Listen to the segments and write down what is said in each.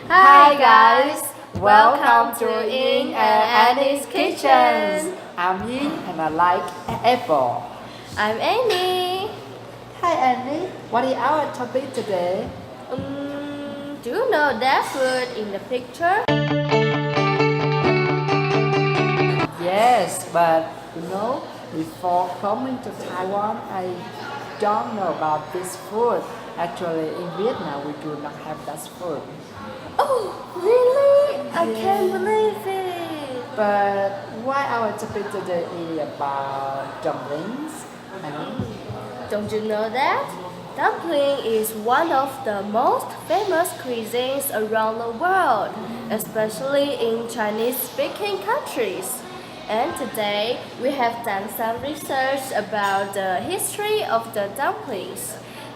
Hi guys, welcome to Ying and Annie's kitchen. I'm Ying and I like apple. I'm Annie. Hi Annie, what is our topic today? Do you know that food in the picture? Yes, but before coming to Taiwan, I don't know about this food. Actually, in Vietnam, we do not have that food. Oh, really? I Yeah. can't believe it. But why our topic today is about dumplings? And Don't you know that? Dumpling is one of the most famous cuisines around the world, especially in Chinese-speaking countries. And today we have done some research about the history of the dumplings.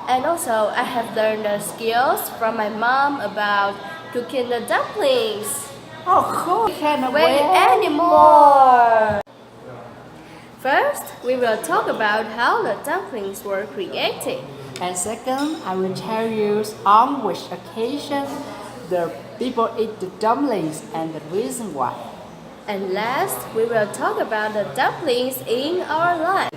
And also I have learned the skills from my mom about cooking the dumplings. oh, cool! Can't Wait anymore! First, we will talk about how the dumplings were created. And second, I will tell you on which occasion the people eat the dumplings and the reason why. And last, we will talk about the dumplings in our life.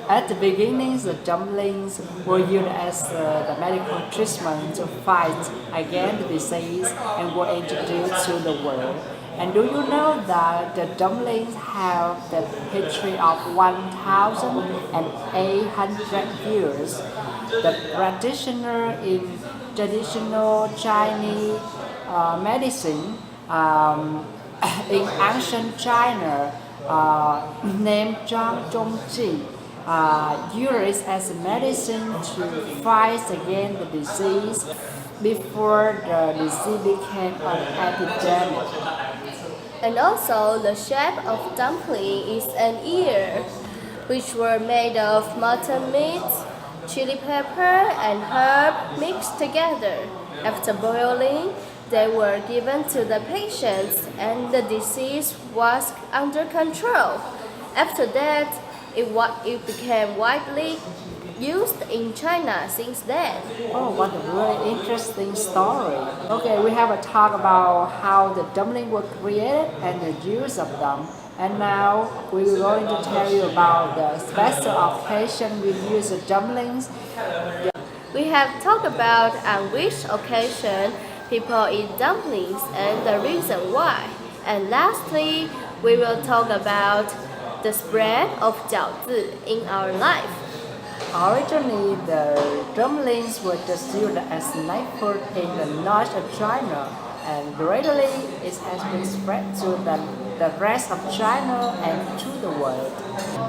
At the beginning, the dumplings were used as the medical treatment to fight against the disease and were introduced to the world. And do you know that the dumplings have the history of 1,800 years? The practitioner in traditional Chinese medicine in ancient China named Trung used as a medicine to fight against the disease before the disease became an epidemic. And also, the shape of dumpling is an ear, which were made of mutton meat, chili pepper, and herb mixed together. After boiling, they were given to the patients, and the disease was under control. After that, it became widely used in China since then. Oh, what a really interesting story. Okay, we have a talk about how the dumplings were created and the use of them. And now we're going to tell you about the special occasion we use the dumplings. We have talked about on which occasion people eat dumplings and the reason why. And lastly, we will talk about the spread of 饺子 in our life. Originally, the dumplings were just used as night food in the north of China, and gradually it has been spread to the rest of China and to the world.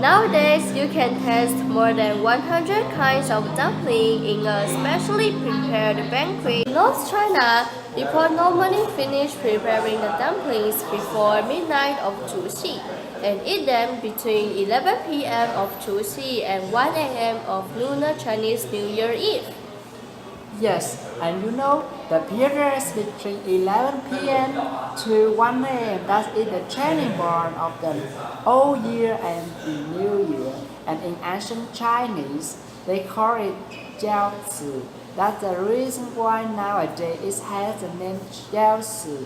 Nowadays, you can taste more than 100 kinds of dumpling in a specially prepared banquet. In North China, people normally finish preparing the dumplings before midnight of Chuxi and eat them between 11 p.m. of Chuxi and 1 a.m. of Lunar Chinese New Year Eve. Yes, and the periods between 11 p.m. to 1 a.m. that is the turning point of the old year and the new year. And in ancient Chinese, they call it jiaozi. That's the reason why nowadays it has the name jiaozi.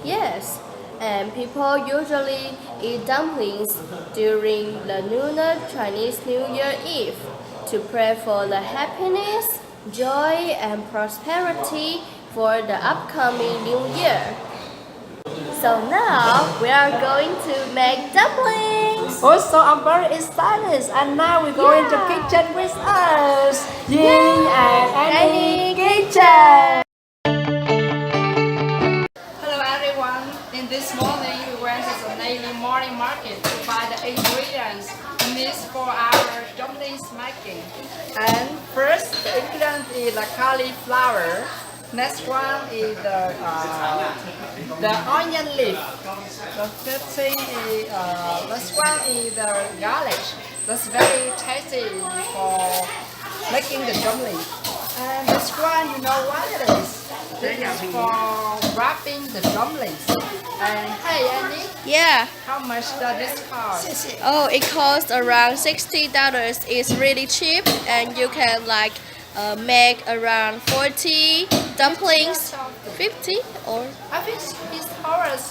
Yes, and people usually eat dumplings during the Lunar Chinese New Year Eve to pray for the happiness, joy, and prosperity for the upcoming new year. So now we are going to make dumplings. Also, I'm very excited, and now we're going to kitchen with us. Ying and Annie kitchen. Hello everyone. In this morning, we went to the daily morning market to buy the ingredients needed for our dumplings making. And first, the ingredient is the cauliflower. Next one is the onion leaf. The fifth thing is this one is the garlic. That's very tasty for making the dumpling. And this one, you know what it is? This is for wrapping the dumplings. And hey Annie, Yeah. how much does this cost? Oh, it costs around $60. It's really cheap, and you can make around 40 dumplings. 50 or I think it's ours.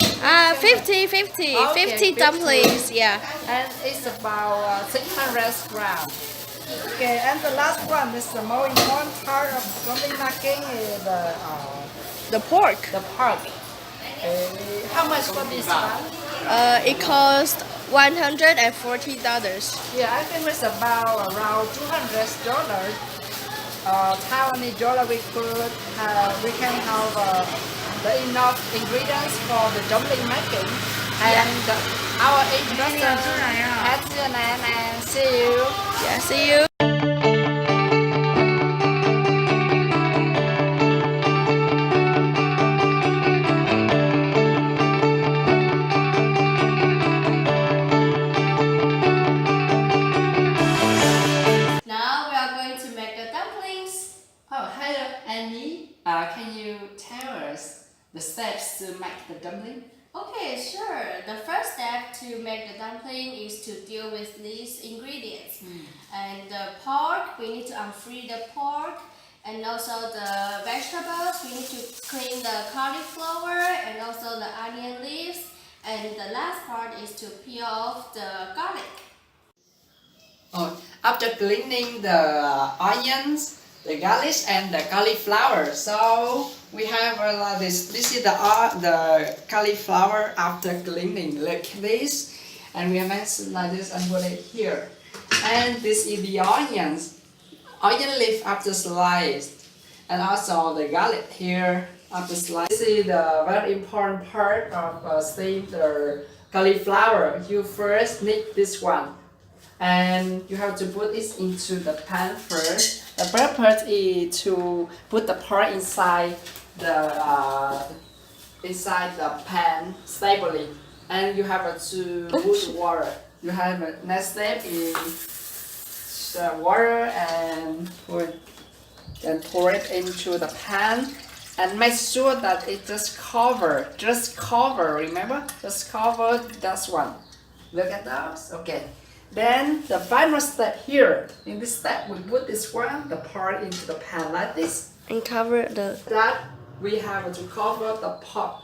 50, 50, Okay, 50 dumplings. Yeah. And it's about 600 grams. Okay, and the last one is the most important part of dumpling making is The pork. the pork. How much for this one? It cost $140. Yeah, I think it's about around $200. How many dollar we can have the enough ingredients for the dumpling making. And our ingredient and see you. Yeah. See you. Now we are going to make the dumplings. Oh, hello, Annie. Can you tell us the steps to make the dumpling? Okay, sure. The first step to make the dumpling is to deal with these ingredients. And the pork, we need to unfree the pork. And also the vegetables, we need to clean the cauliflower and also the onion leaves. And the last part is to peel off the garlic. Oh, after cleaning the onions, the garlic, and the cauliflower, so we have like this. This is the cauliflower after cleaning. Look at this, and we have it like this and put it here. And this is the onions, onion leaf after sliced, and also the garlic here after sliced. This is the very important part of steam the cauliflower. You first need this one. And you have to put it into the pan first. The purpose is to put the part inside the pan stably, and you have to put water. You have next step is the water and pour it into the pan, and make sure that it just cover. Remember, just cover that one. Look at those. Okay. Then the final step here, in this step we put this one, the part into the pan like this. And cover the... That we have to cover the pot.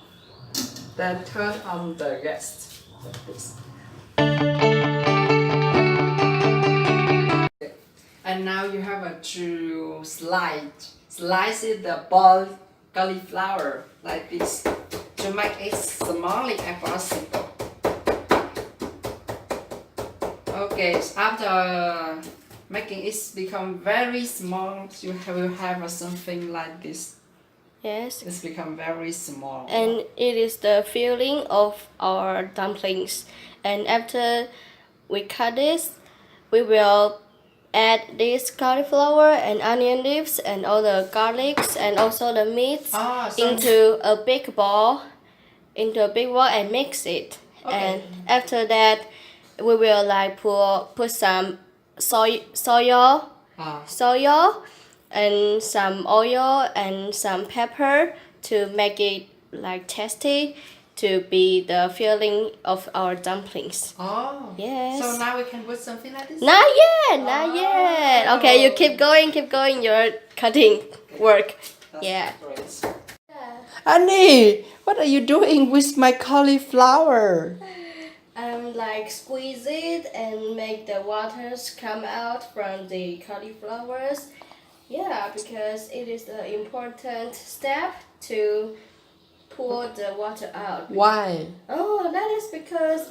Then turn on the gas like this. And now you have to slice it the boiled cauliflower like this to make it small as possible. Okay, so after making it become very small, you will have something like this. Yes. It's become very small. And it is the filling of our dumplings. And after we cut this, we will add this cauliflower and onion leaves and all the garlics and also the meat into a big bowl, and mix it. Okay. And after that, we will like put some soya and some oil and some pepper to make it like tasty, to be the filling of our dumplings. Oh. Yes. So now we can put something like this? Not yet. Okay, you keep going. Your cutting work. That's Yeah. great. Annie, what are you doing with my cauliflower? Like squeeze it and make the waters come out from the cauliflowers. Yeah, because it is the important step to pour the water out. Why? Oh, that is because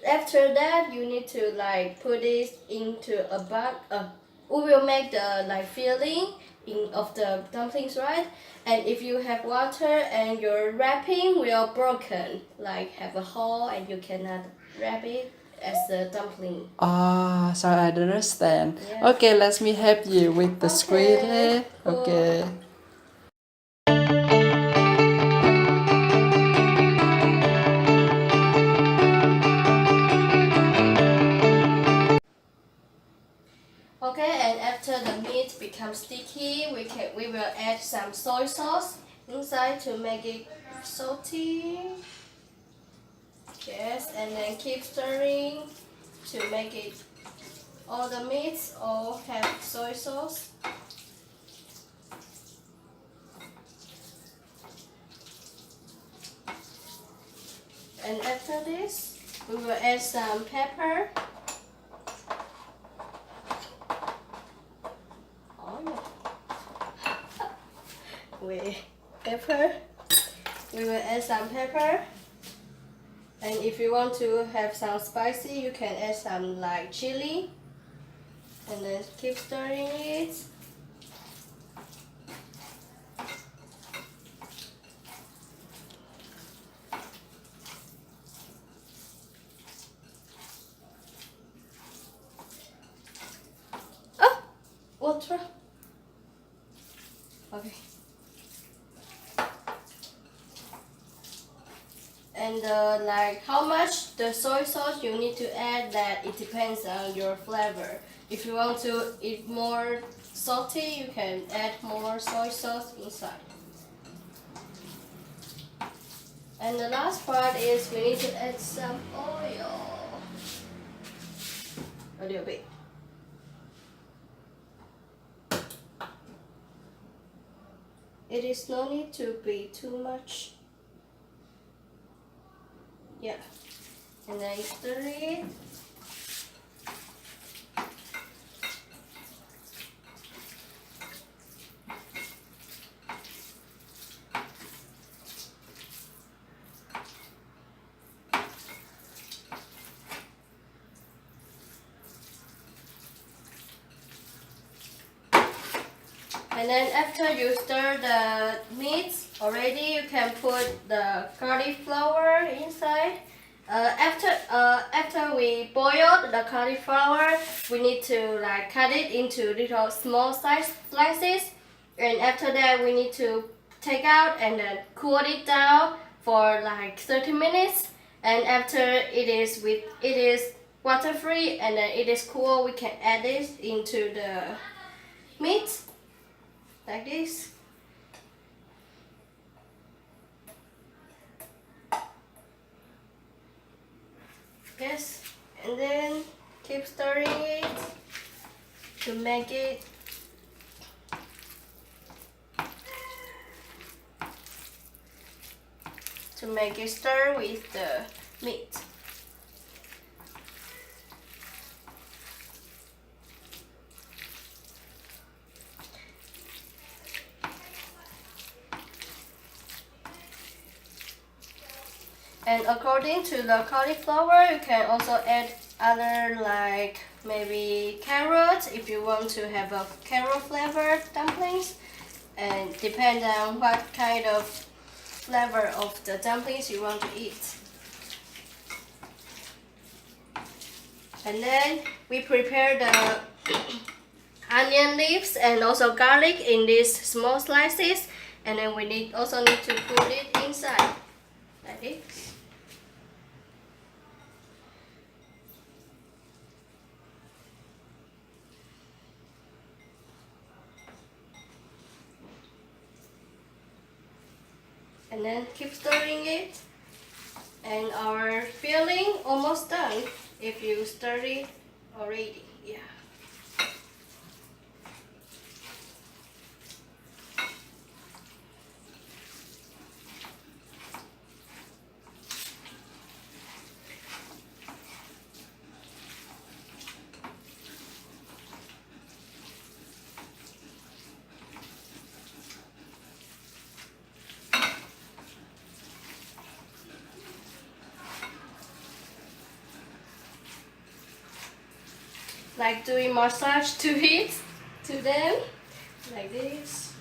after that you need to like put it into a bag. We will make the like filling of the dumplings, right? And if you have water and your wrapping will broken, like have a hole and you cannot wrap it as the dumpling. Ah, so I understand. Yeah. Okay, let me help you with the squeeze. Cool. Okay. Okay, and after the meat becomes sticky, we will add some soy sauce inside to make it salty. Yes, and then keep stirring to make it all the meats all have soy sauce. And after this, we will add some pepper. Wait, pepper. We will add some pepper. And if you want to have some spicy, you can add some like chili. And then keep stirring it. Oh, water. Okay. And like how much the soy sauce you need to add, that it depends on your flavor. If you want to eat more salty, you can add more soy sauce inside. And the last part is we need to add some oil. A little bit. It is no need to be too much. Yeah. And then stir it. And then after you stir the meat already, you can put the cauliflower inside. After we boil the cauliflower, we need to like cut it into little small size slices. And after that, we need to take out and then cool it down for like 30 minutes. And after it is water free and then it is cool, we can add it into the meat. Like this. Yes, and then keep stirring it to make it stir with the meat. And according to the cauliflower, you can also add other like maybe carrots if you want to have a carrot flavored dumplings. And depend on what kind of flavor of the dumplings you want to eat. And then we prepare the onion leaves and also garlic in these small slices. And then we also need to put it inside like this. And then keep stirring it. And our filling almost done if you stir it already. Yeah. Like doing massage to it, to them, like this.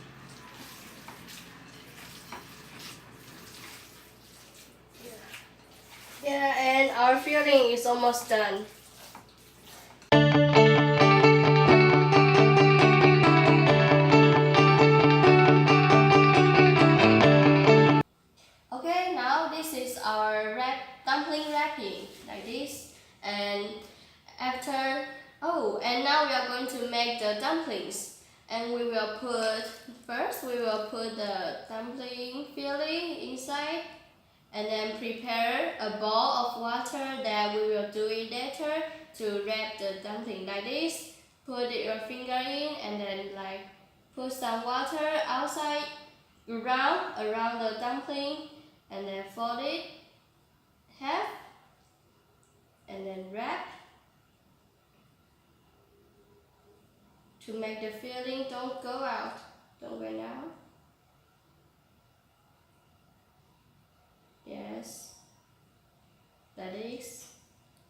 Yeah, and our filling is almost done. Okay, now this is our dumpling wrapping, like this. And after and now we are going to make the dumplings. And we will put the dumpling filling inside. And then prepare a bowl of water that we will do it later to wrap the dumpling like this. Put your finger in and then like put some water outside around the dumpling and then fold it half and then wrap to make the filling don't go out, don't run out. Yes, that is,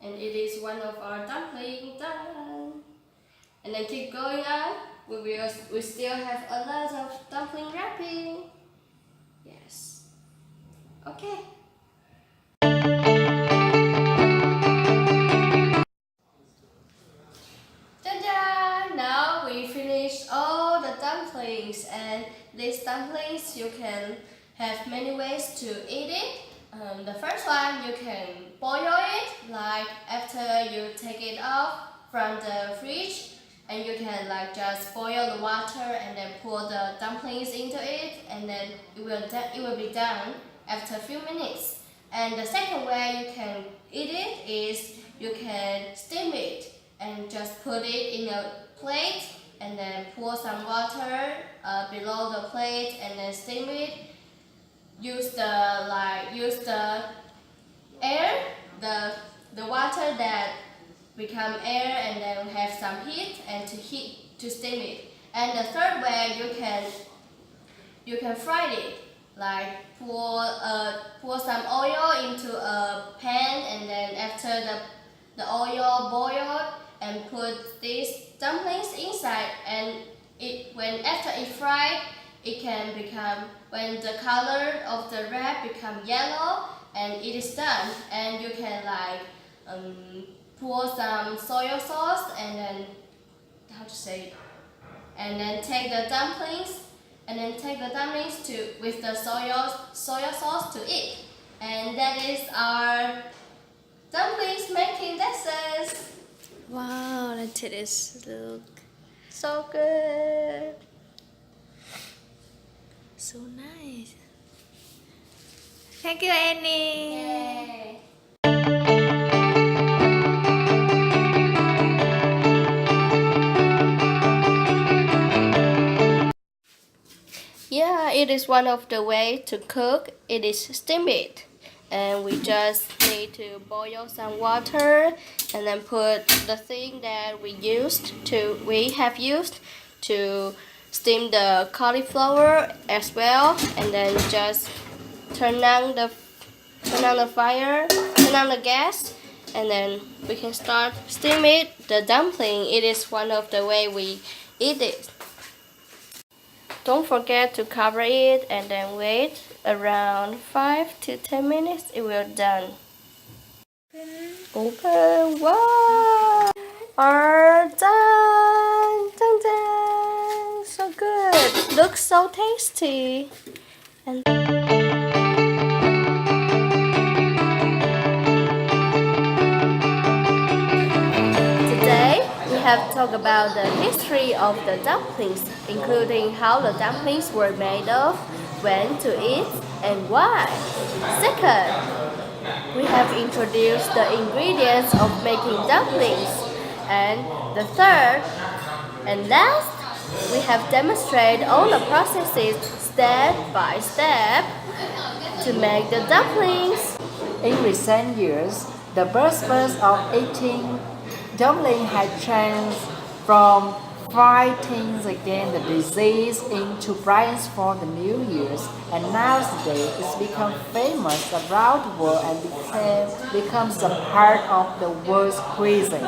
and it is one of our dumplings done. And then keep going on. We still have a lot of dumpling wrapping. Yes. Okay. Ta-da! Now we finished all the dumplings, and these dumplings you can have many ways to eat it. The first one, you can boil it, like after you take it off from the fridge, and you can like just boil the water and then pour the dumplings into it, and then it will be done after a few minutes. And the second way you can eat it is you can steam it and just put it in a plate and then pour some water below the plate and then steam it. Use the air, the water that become air and then have some heat and to steam it. And the third way you can fry it, like pour some oil into a pan, and then after the oil boiled and put these dumplings inside, and after it fried, it can become, when the color of the wrap become yellow, and it is done. And you can like pour some soy sauce and then and then take the dumplings with the soy sauce to eat. And that is our dumplings making lessons. Wow, that it is look So good. so nice. Thank you, Annie. Yay. Yeah, it is one of the way to cook. It is steam it, and we just need to boil some water and then put the thing that we have used to steam the cauliflower as well, and then just turn on the fire, turn on the gas, and then we can start steam it. The dumpling, it is one of the way we eat it. Don't forget to cover it and then wait around 5 to 10 minutes. It will done. Open. Wow! Are done. Dun, dun. So good. Looks so tasty. And today we have talked about the history of the dumplings, including how the dumplings were made of, when to eat, and why. Second, we have introduced the ingredients of making dumplings. And the third and last, we have demonstrated all the processes step by step to make the dumplings. In recent years, the purpose of eating dumpling has changed from fighting against the disease into plans for the New Year's, and nowadays it's become famous around the world and becomes a part of the world's cuisine.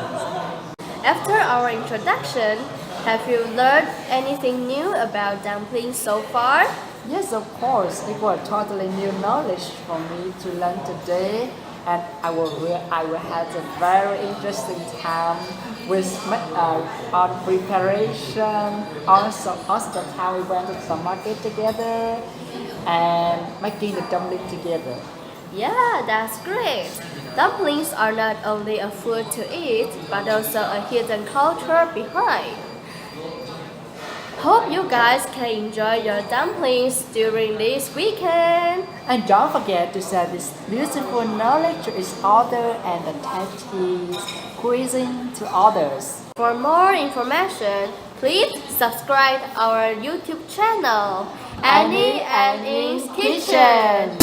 After our introduction, have you learned anything new about dumplings so far? Yes, of course. It was totally new knowledge for me to learn today, and I will have a very interesting time with on preparation. Also the time we went to the market together and making the dumpling together. Yeah, that's great. Dumplings are not only a food to eat, but also a hidden culture behind. Hope you guys can enjoy your dumplings during this weekend. And don't forget to share this beautiful knowledge to each other and the tasty cuisine to others. For more information, please subscribe our YouTube channel, Annie and Ying's Kitchen.